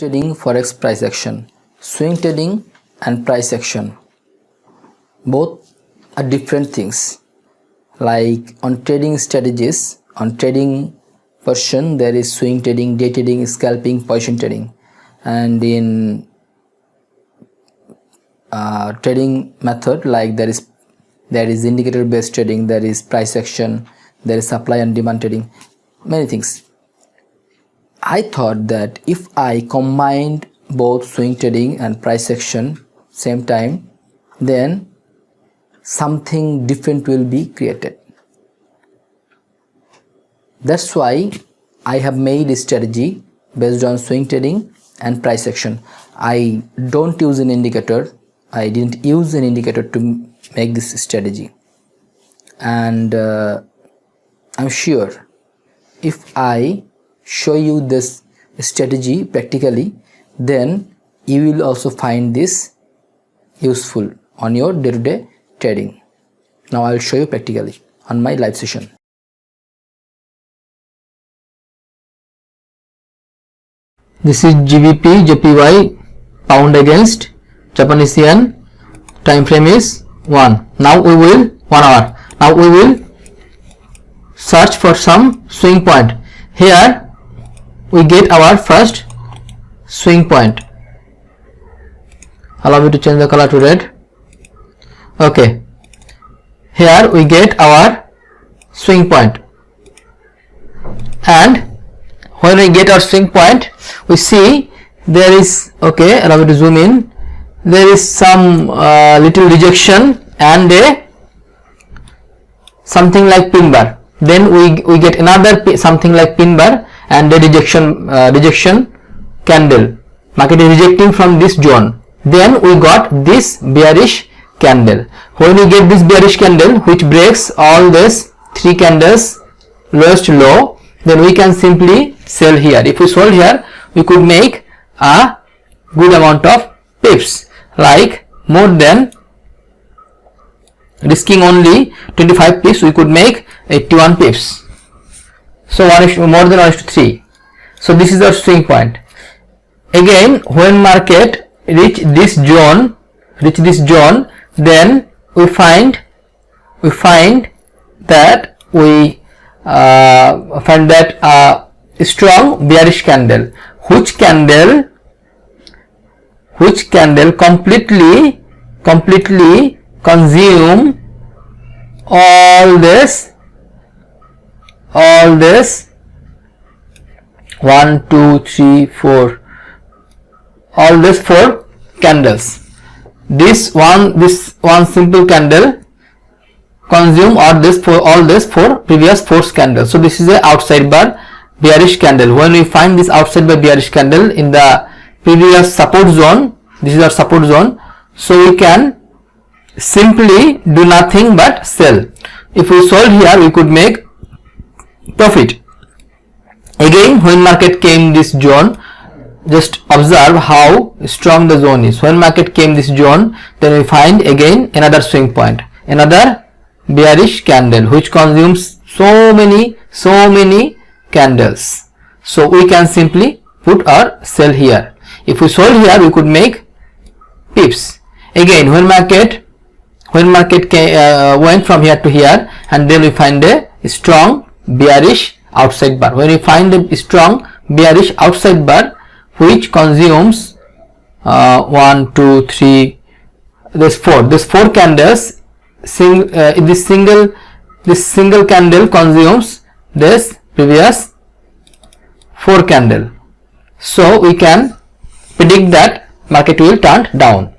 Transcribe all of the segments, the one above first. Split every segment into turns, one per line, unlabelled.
Trading forex price action. Swing trading and price action, both are different things. Like on trading strategies, on trading version there is swing trading, day trading, scalping, position trading, and in trading method, like there is indicator based trading, there is price action, there is supply and demand trading, many things. I thought that if I combined both swing trading and price action same time, then something different will be created. That's why I have made a strategy based on swing trading and price action. I don't use an indicator. I didn't use an indicator to make this strategy. And I'm sure if I show you this strategy practically, then you will also find this useful on your day-to-day trading. Now I'll show you practically on my live session. This is GBP JPY pound against Japanese yen. Time frame is 1. Now we will 1 hour. Now we will search for some swing point. Here we get our first swing point. Allow me to change the color to red. Okay, here we get our swing point, and when we get our swing point, we see there is, okay, allow me to zoom in, there is some little rejection and a something like pin bar. Then we get another something like pin bar and a rejection candle. Market is rejecting from this zone. Then we got this bearish candle. When we get this bearish candle which breaks all these 3 candles lowest low, then we can simply sell here. If we sold here, we could make a good amount of pips, like more than risking only 25 pips, we could make 81 pips. So more than 1:3. So this is our swing point. Again, when market reach this zone, then we find that a strong bearish candle, which candle completely consume all this 1 2 3 4, all these 4 candles. This one simple candle consume all these 4 previous 4 candles. So this is a outside bar bearish candle. When we find this outside bar bearish candle in the previous support zone, this is our support zone, so we can simply do nothing but sell. If we sold here, we could make profit. Again, when market came this zone, just observe how strong the zone is. When market came this zone, then we find again another swing point, another bearish candle which consumes so many candles. So we can simply put our sell here. If we sold here, we could make pips. Again, when market went from here to here, and then we find a strong bearish outside bar. When we find a strong bearish outside bar which consumes 1 2 3, this 4 candles, this single candle consumes this previous 4 candle. So we can predict that market will turn down,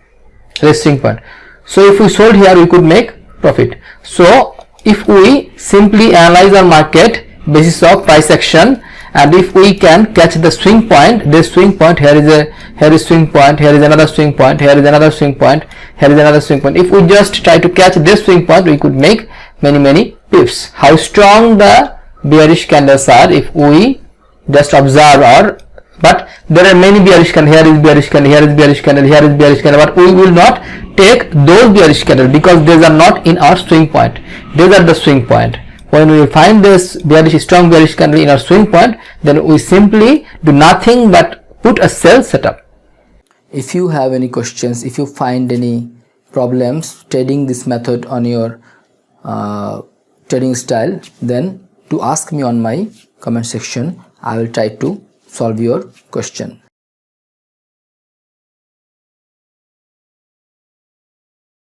this swing point. So if we sold here, we could make profit. So if we simply analyze our market basis of price action, and if we can catch the swing point, this swing point, here is swing point, here is another swing point, here is another swing point, here is another swing point. If we just try to catch this swing point, we could make many pips. How strong the bearish candles are if we just observe but there are many bearish candles. Here is bearish candle, here is bearish candle, here is bearish candle, but we will not take those bearish candles because these are not in our swing point. These are the swing point. When we find this strong bearish candle in our swing point, then we simply do nothing but put a sell setup. If you have any questions, if you find any problems trading this method on your trading style, then to ask me on my comment section. I will try to solve your question.